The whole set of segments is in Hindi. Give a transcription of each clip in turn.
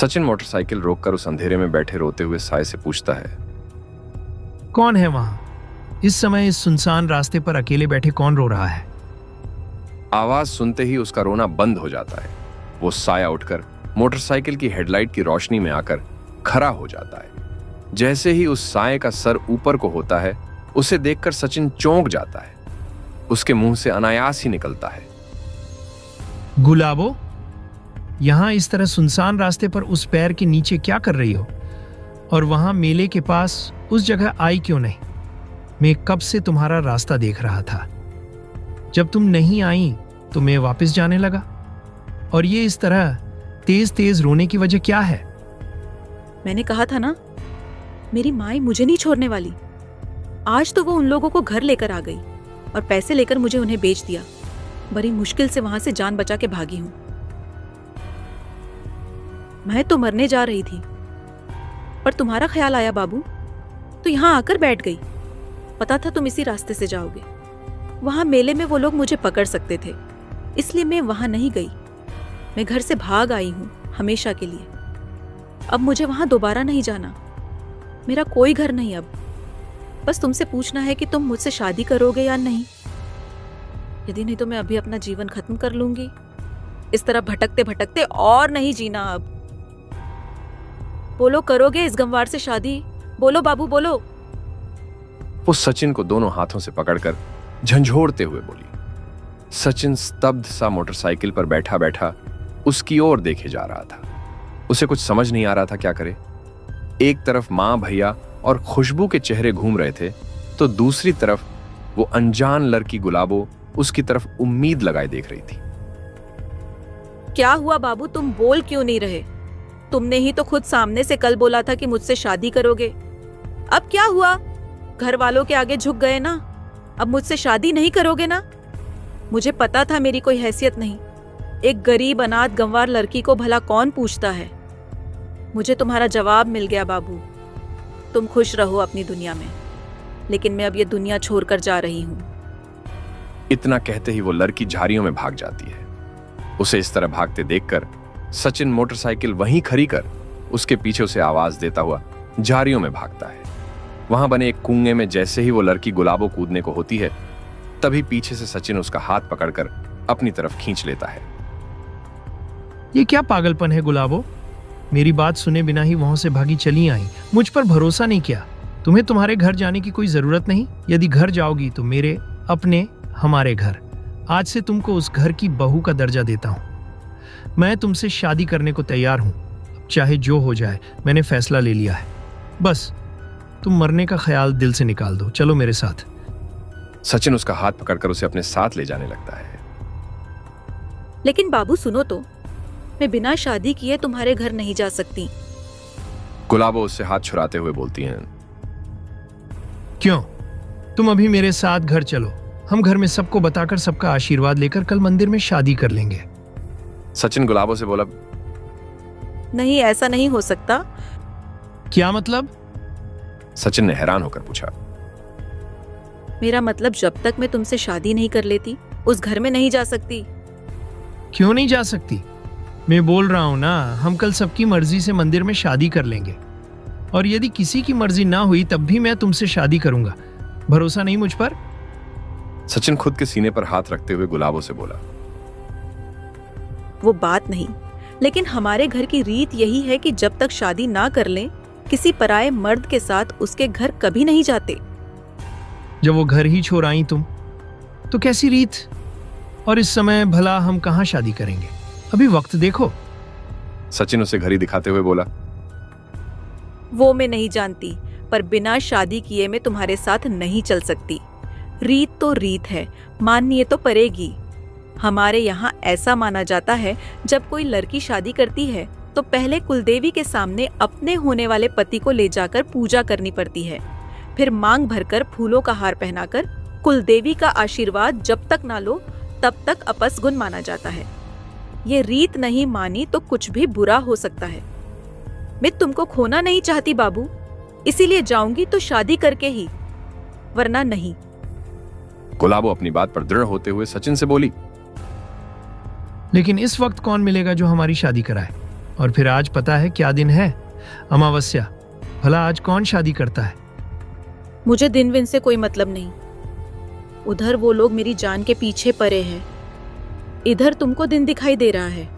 सचिन मोटरसाइकिल रोककर उस अंधेरे में बैठे रोते हुए साय से पूछता है, कौन है वहां? इस समय इस सुनसान रास्ते पर अकेले बैठे कौन रो रहा है? आवाज सुनते ही उसका रोना बंद हो जाता है। वो साया उठकर मोटरसाइकिल की हेडलाइट की रोशनी में आकर खड़ा हो जाता है। जैसे ही उस साये का सर ऊपर को होता है, उसे देखकर सचिन चौंक जाता है। उसके मुंह से अनायास ही निकलता है, गुलाबो, यहां इस तरह सुनसान रास्ते पर उस पैर के नीचे क्या कर रही हो? और वहां मेले के पास उस जगह आई क्यों नहीं? मैं कब से तुम्हारा रास्ता देख रहा था। जब तुम नहीं आई तो मैं वापस जाने लगा। और ये इस तरह तेज तेज रोने की वजह क्या है? मैंने कहा था ना, मेरी माँ मुझे नहीं छोड़ने वाली। आज तो वो उन लोगों को घर लेकर आ गई और पैसे लेकर मुझे उन्हें बेच दिया। बड़ी मुश्किल से वहां से जान बचा के भागी हूं। मैं तो मरने जा रही थी, पर तुम्हारा ख्याल आया बाबू, तो यहाँ आकर बैठ गई। पता था तुम इसी रास्ते से जाओगे। वहां मेले में वो लोग मुझे पकड़ सकते थे, इसलिए मैं वहां नहीं गई। मैं घर से भाग आई हूं हमेशा के लिए। अब मुझे वहां दोबारा नहीं जाना। मेरा कोई घर नहीं अब। बस तुमसे पूछना है कि तुम मुझसे शादी करोगे या नहीं। यदि नहीं तो मैं अभी अपना जीवन खत्म कर लूंगी। इस तरह भटकते भटकते और नहीं जीना अब। बोलो, करोगे इस गंवार से शादी? बोलो बाबू, बोलो। वो सचिन को दोनों हाथों से पकड़कर झंझोड़ते हुए बोली। सचिन स्तब्ध सा मोटरसाइकिल पर बैठा बैठा उसकी ओर देखे जा रहा था। उसे कुछ समझ नहीं आ रहा था क्या करे। एक तरफ मां, भैया और खुशबू के चेहरे घूम रहे थे, तो दूसरी तरफ वो अनजान लड़की गुलाबो उसकी तरफ उम्मीद लगाए देख रही थी। क्या हुआ बाबू, तुम बोल क्यों नहीं रहे? तुमने ही तो खुद सामने से कल बोला था कि मुझसे शादी करोगे। अब क्या हुआ? घर वालों के आगे झुक गए ना? अब मुझसे शादी नहीं करोगे ना? मुझे पता था मेरी कोई हैसियत नहीं। एक गरीब अनाथ गंवार लड़की को भला कौन पूछता है। मुझे तुम्हारा जवाब मिल गया बाबू। तुम खुश रहो अपनी दुनिया में, लेकिन मैं अब ये दुनिया छोड़कर जा रही हूं। इतना कहते ही वो लड़की झाड़ियों में भाग जाती है। उसे इस तरह भागते देखकर सचिन मोटरसाइकिल वहीं खड़ी कर उसके पीछे उसे आवाज देता हुआ झाड़ियों में भागता है। वहां बने एक कुएं में जैसे ही वो लड़की गुलाबो कूदने को होती है, तभी पीछे से सचिन उसका हाथ पकड़कर अपनी तरफ खींच लेता है। ये क्या पागलपन है गुलाबो? मेरी बात सुने बिना ही वहां से भागी चली आई। मुझ पर भरोसा नहीं किया। तुम्हें तुम्हारे घर जाने की कोई जरूरत नहीं। यदि घर जाओगी तो मेरे अपने हमारे घर। आज से तुमको उस घर की बहू का दर्जा देता हूं। मैं तुमसे शादी करने को तैयार हूं। चाहे जो हो जाए, मैंने फैसला ले लिया है। बस तुम मरने का ख्याल दिल से निकाल दो। चलो मेरे साथ। सचिन उसका हाथ पकड़कर उसे अपने साथ ले जाने लगता है। लेकिन बाबू सुनो तो, मैं बिना शादी किए तुम्हारे घर नहीं जा सकती। गुलाबो उससे हाथ छुड़ाते हुए बोलती हैं, क्यों? तुम अभी मेरे साथ घर चलो। हम घर में सबको बताकर सबका आशीर्वाद लेकर कल मंदिर में शादी कर लेंगे। सचिन गुलाबो से बोला, नहीं, ऐसा नहीं हो सकता। क्या मतलब? सचिन ने हैरान होकर पूछा। मेरा मतलब, जब तक मैं तुमसे शादी नहीं कर लेती, उस घर में नहीं जा सकती। क्यों नहीं जा सकती? मैं बोल रहा हूं ना, हम कल सबकी मर्जी से मंदिर में शादी कर लेंगे। और यदि किसी की मर्जी ना हुई तब भी मैं तुमसे शादी करूंगा। भरोसा नहीं मुझ पर? सचिन खुद के सीने पर हाथ रखते हुए गुलाबो से बोला, वो बात नहीं, लेकिन हमारे घर की रीत यही है कि जब तक शादी ना कर लें, किसी पराये मर्द के साथ उसके घर कभी नहीं जाते। जब वो घर ही छोड़ आई तुम, तो कैसी रीत? और इस समय भला हम कहां शादी करेंगे? अभी वक्त देखो। सचिन उसे घड़ी दिखाते हुए बोला, वो मैं नहीं जानती, पर बिना शादी किए मैं तुम्हारे साथ नहीं चल सकती। रीत तो रीत है, माननी तो पड़ेगी। हमारे यहाँ ऐसा माना जाता है, जब कोई लड़की शादी करती है तो पहले कुलदेवी के सामने अपने होने वाले पति को ले जाकर पूजा करनी पड़ती है। फिर मांग भरकर फूलों का हार पहनाकर कुलदेवी का आशीर्वाद जब तक ना लो तब तक अपसगुन माना जाता है। ये रीत नहीं मानी तो कुछ भी बुरा हो सकता है। मैं तुमको खोना नहीं चाहती बाबू, इसीलिए जाऊंगी तो शादी करके ही, वरना नहीं। गुलाबो अपनी बात पर दृढ़ होते हुए सचिन से बोली, लेकिन इस वक्त कौन मिलेगा जो हमारी शादी कराए? और फिर आज पता है क्या दिन है? अमावस्या। भला आज कौन शादी करता है? मुझे दिन विन से कोई मतलब नहीं। उधर वो लोग मेरी जान के पीछे पड़े हैं, इधर तुमको दिन दिखाई दे रहा है।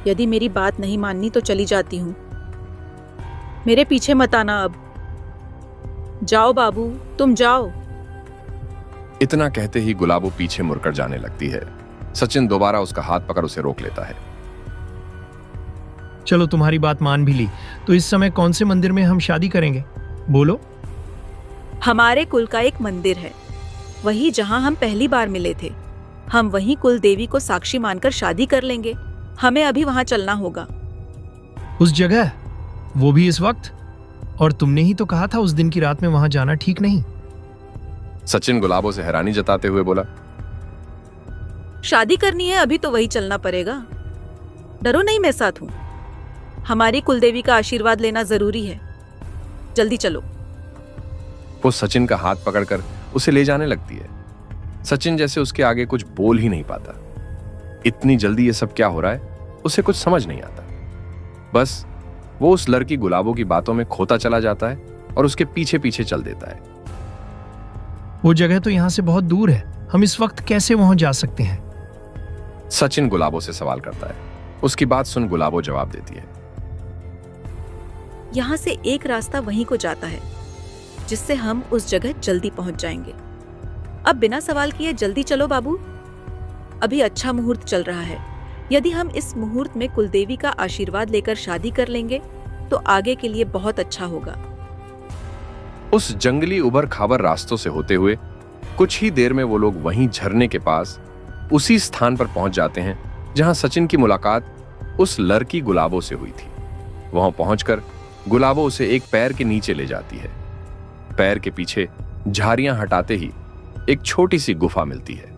यदि मेरी बात नहीं माननी तो चली जाती हूँ, मेरे पीछे मत आना अब। जाओ बाबू, तुम जाओ। इतना कहते ही गुलाबो पीछे मुड़कर जाने लगती है। सचिन दोबारा उसका हाथ पकड़ उसे रोक लेता है। चलो तुम्हारी बात मान भी ली, तो इस समय कौन से मंदिर में हम शादी करेंगे? बोलो। हमारे कुल का एक मंदिर है, वही जहां हम पहली बार मिले थे। हम वहीं कुल देवी को साक्षी मानकर शादी कर लेंगे। हमें अभी वहां चलना होगा। उस जगह? वो भी इस वक्त? और तुमने ही तो कहा था उस दिन की रात में वहां जाना ठीक नहीं। सचिन गुलाबो से हैरानी जताते हुए बोला, शादी करनी है अभी तो वही चलना पड़ेगा। डरो नहीं, मैं साथ हूं। हमारी कुलदेवी का आशीर्वाद लेना जरूरी है। जल्दी चलो। वो सचिन का हाथ पकड़कर उसे ले जाने लगती है। सचिन जैसे उसके आगे कुछ बोल ही नहीं पाता। इतनी जल्दी ये सब क्या हो रहा है, उसे कुछ समझ नहीं आता। बस वो उस लड़की गुलाबो की बातों में खोता चला जाता है और उसके पीछे पीछे चल देता है। वो जगह तो यहां से बहुत दूर है, हम इस वक्त कैसे वहां जा सकते हैं? सचिन गुलाबो से सवाल करता है। उसकी बात सुन गुलाबो जवाब देती है, यहां से एक रास्ता वहीं को जाता है, जिससे हम उस जगह जल्दी पहुंच जाएंगे। अब बिना सवाल किए जल्दी चलो बाबू, अभी अच्छा मुहूर्त चल रहा है। यदि हम इस मुहूर्त में कुलदेवी का आशीर्वाद लेकर शादी कर लेंगे तो आगे के लिए बहुत अच्छा होगा। उस जंगली उबर खाबर रास्तों से होते हुए कुछ ही देर में वो लोग वहीं झरने के पास उसी स्थान पर पहुंच जाते हैं जहां सचिन की मुलाकात उस लड़की गुलाबो से हुई थी। वहां पहुंचकर गुलाबो उसे एक पैर के नीचे ले जाती है। पैर के पीछे झाड़ियां हटाते ही एक छोटी सी गुफा मिलती है।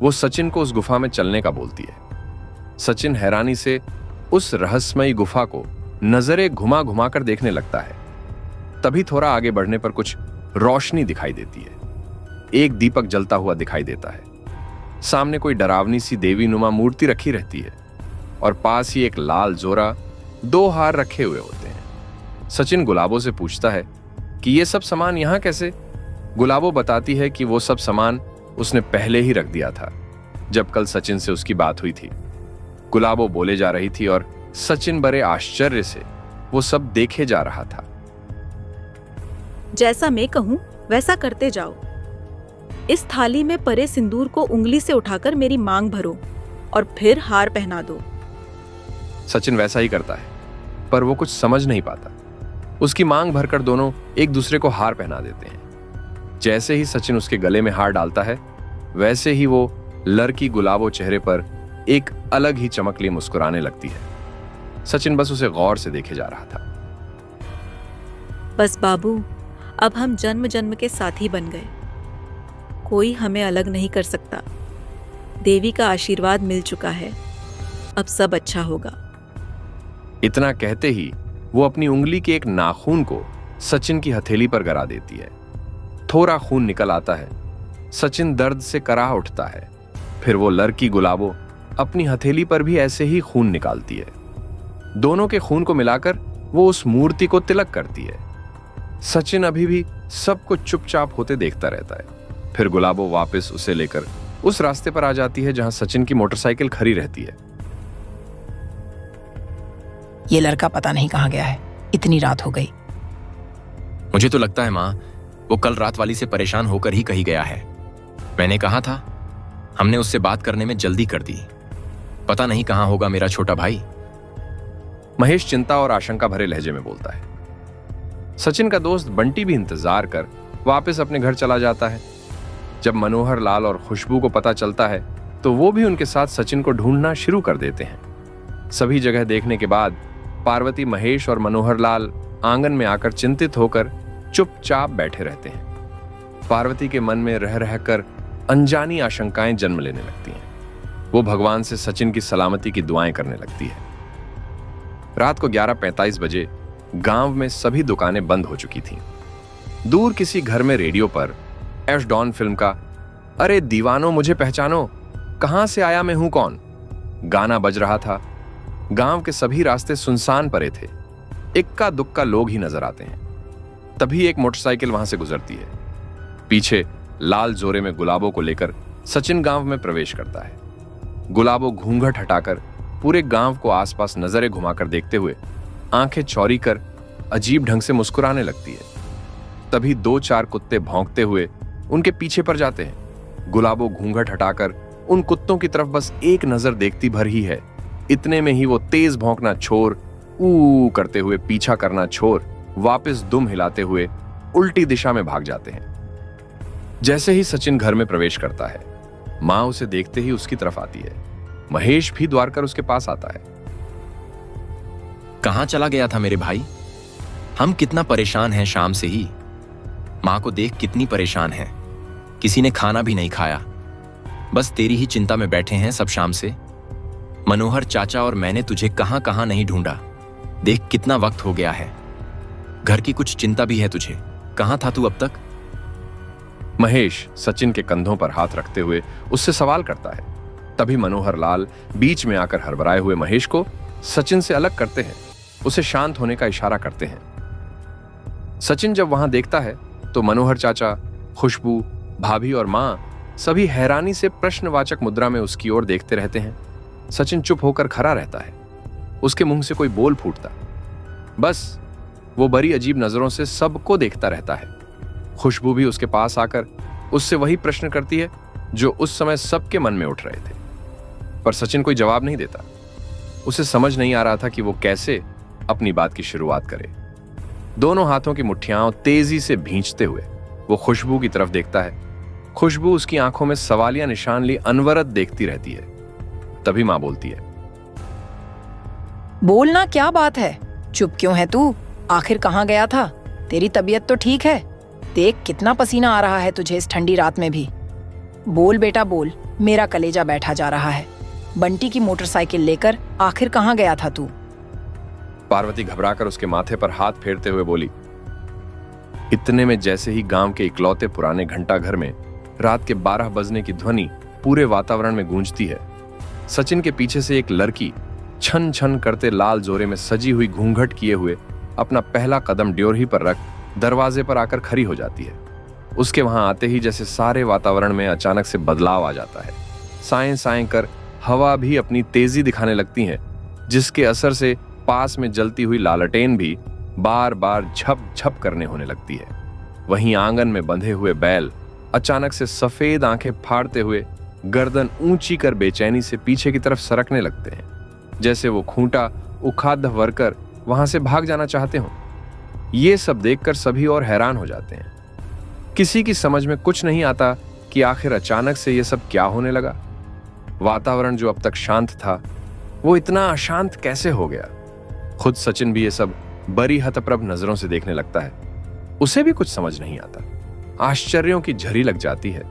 वो सचिन को उस गुफा में चलने का बोलती है। सचिन हैरानी से उस रहस्यमयी गुफा को नजरें घुमा घुमा कर देखने लगता है। तभी थोड़ा आगे बढ़ने पर कुछ रोशनी दिखाई देती है। एक दीपक जलता हुआ दिखाई देता है। सामने कोई डरावनी सी देवी नुमा मूर्ति रखी रहती है और पास ही एक लाल जोरा, 2 हार रखे हुए होते हैं। सचिन गुलाबो से पूछता है कि ये सब सामान यहां कैसे? गुलाबो बताती है कि वो सब सामान उसने पहले ही रख दिया था जब कल सचिन से उसकी बात हुई थी। गुलाबो बोले जा रही थी और सचिन बड़े आश्चर्य से वो सब देखे जा रहा था। जैसा मैं कहूं वैसा करते जाओ। इस थाली में परे सिंदूर को उंगली से उठाकर मेरी मांग भरो और फिर हार पहना दो। सचिन वैसा ही करता है, पर वो कुछ समझ नहीं पाता। उसकी मांग भरकर दोनों एक दूसरे को हार पहना देते हैं। जैसे ही सचिन उसके गले में हार डालता है, वैसे ही वो लड़की गुलाबो चेहरे पर एक अलग ही चमक लिए मुस्कुराने लगती है। सचिन बस उसे गौर से देखे जा रहा था। बस बाबू, अब हम जन्म जन्म के साथी बन गए। कोई हमें अलग नहीं कर सकता। देवी का आशीर्वाद मिल चुका है, अब सब अच्छा होगा। इतना कहते ही वो अपनी उंगली के एक नाखून को सचिन की हथेली पर गिरा देती है। थोड़ा खून निकल आता है। सचिन दर्द से कराह उठता है। फिर वो लड़की गुलाबो अपनी हथेली पर भी ऐसे ही खून निकालती है। दोनों के खून को मिलाकर वो उस मूर्ति को तिलक करती है। सचिन अभी भी सब कुछ चुपचाप होते देखता रहता है। फिर गुलाबो वापस उसे लेकर उस रास्ते पर आ जाती है जहां सचिन की मोटरसाइकिल खड़ी रहती है। ये लड़का पता नहीं कहाँ गया है, इतनी रात हो गई। मुझे तो लगता है माँ, वो कल रात वाली से परेशान होकर ही कहीं गया है। मैंने कहा था, हमने उससे बात करने में जल्दी कर दी। पता नहीं कहाँ होगा मेरा छोटा भाई। महेश चिंता और आशंका भरे लहजे में बोलता है। सचिन का दोस्त बंटी भी इंतजार कर वापस अपने घर चला जाता है। जब मनोहर लाल और खुशबू को पता चलता है तो वो भी उनके साथ सचिन को ढूंढना शुरू कर देते हैं। सभी जगह देखने के बाद पार्वती, महेश और मनोहर लाल आंगन में आकर चिंतित होकर चुपचाप बैठे रहते हैं। पार्वती के मन में रह रहकर अनजानी आशंकाएं जन्म लेने लगती हैं। वो भगवान से सचिन की सलामती की दुआएं करने लगती है। रात को 11:45 बजे गांव में सभी दुकानें बंद हो चुकी थीं। दूर किसी घर में रेडियो पर एश डॉन फिल्म का "अरे दीवानो मुझे पहचानो, कहां से आया मैं हूं कौन" गाना बज रहा था। गांव के सभी रास्ते सुनसान पड़े थे, इक्का दुक्का लोग ही नजर आते हैं। तभी एक मोटरसाइकिल वहां से गुजरती है। पीछे लाल जोरे में गुलाबों को लेकर सचिन गांव में प्रवेश करता है। गुलाबो घूंघट हटाकर पूरे गांव को आसपास नजरें घुमाकर देखते हुए आंखें चौड़ी कर अजीब ढंग से मुस्कुराने लगती है। तभी 2-4 कुत्ते भौंकते हुए उनके पीछे पड़ जाते हैं। गुलाबो घूंघट हटाकर उन कुत्तों की तरफ बस एक नजर देखती भर ही है। इतने में ही वो तेज भौंकना छोड़, ऊ करते हुए पीछा करना छोड़, वापस दुम हिलाते हुए उल्टी दिशा में भाग जाते हैं। जैसे ही सचिन घर में प्रवेश करता है, मां उसे देखते ही उसकी तरफ आती है। महेश भी द्वार कर उसके पास आता है। कहां चला गया था मेरे भाई? हम कितना परेशान हैं शाम से ही। मां को देख कितनी परेशान है। किसी ने खाना भी नहीं खाया। बस तेरी ही चिंता में बैठे हैं सब शाम से। मनोहर चाचा और मैंने तुझे कहां कहां नहीं ढूंढा। देख कितना वक्त हो गया है। घर की कुछ चिंता भी है तुझे। कहां था तू अब तक? महेश सचिन के कंधों पर हाथ रखते हुए उससे सवाल करता है। तभी मनोहर लाल बीच में आकर हड़बड़ाए हुए महेश को सचिन से अलग करते हैं। उसे शांत होने का इशारा करते हैं। सचिन जब वहां देखता है तो मनोहर चाचा, खुशबू, भाभी और मां सभी हैरानी से प्रश्नवाचक मुद्रा में उसकी ओर देखते रहते हैं। सचिन चुप होकर खड़ा रहता है। उसके मुंह से कोई बोल फूटता। बस वो बड़ी अजीब नजरों से सबको देखता रहता है। खुशबू भी उसके पास आकर उससे वही प्रश्न करती है जो उस समय सबके मन में उठ रहे थे, पर सचिन कोई जवाब नहीं देता। उसे समझ नहीं आ रहा था कि वो कैसे अपनी बात की शुरुआत करे। दोनों हाथों की मुट्ठियां तेजी से भींचते हुए वो खुशबू की तरफ देखता है। खुशबू उसकी आंखों में सवालिया निशान ली अनवरत देखती रहती है। तभी मां बोलती है, बोलना क्या बात है? चुप क्यों है तू? आखिर कहाँ गया था? तेरी तबीयत तो ठीक है। देख कितना पसीना आ रहा है तुझे इस ठंडी रात में भी। बोल बेटा बोल, मेरा कलेजा बैठा जा रहा है। बंटी की मोटरसाइकिल लेकर आखिर कहाँ गया था तू? पार्वती घबराकर उसके माथे पर हाथ फेरते हुए बोली। इतने में जैसे ही गांव के इकलौते पुराने घंटा घर में रात के 12 बजने की ध्वनि पूरे वातावरण में गूंजती है, सचिन के पीछे से एक लड़की छन छन करते लाल जोरे में सजी हुई घूंघट किए हुए अपना पहला कदम ड्योरही पर रख दरवाजे पर आकर खड़ी हो जाती है। उसके वहां आते ही जैसे सारे वातावरण में अचानक से बदलाव आ जाता है। साएं साएं कर हवा भी अपनी तेजी दिखाने लगती है, जिसके असर से पास में जलती हुई लालटेन भी बार बार झप झप करने होने लगती है। वहीं आंगन में बंधे हुए बैल अचानक से सफेद आंखें फाड़ते हुए गर्दन ऊंची कर बेचैनी से पीछे की तरफ सरकने लगते हैं, जैसे वो खूंटा उखाड़ वरकर वहां से भाग जाना चाहते हो। ये सब देखकर सभी और हैरान हो जाते हैं। किसी की समझ में कुछ नहीं आता कि आखिर अचानक से ये सब क्या होने लगा। वातावरण जो अब तक शांत था वो इतना अशांत कैसे हो गया। खुद सचिन भी ये सब बड़ी हतप्रभ नजरों से देखने लगता है। उसे भी कुछ समझ नहीं आता। आश्चर्यों की झरी लग जाती है,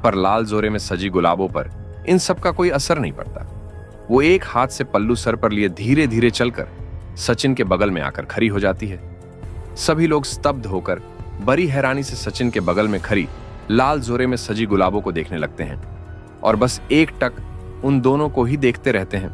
पर लाल जोरे में सजी गुलाबों पर इन सब का कोई असर नहीं पड़ता। वो एक हाथ से पल्लू सर पर लिए धीरे धीरे चलकर सचिन के बगल में आकर खड़ी हो जाती है। सभी लोग स्तब्ध होकर बड़ी हैरानी से सचिन के बगल में खड़ी लाल जोरे में सजी गुलाबों को देखने लगते हैं और बस एक टक उन दोनों को ही देखते रहते हैं।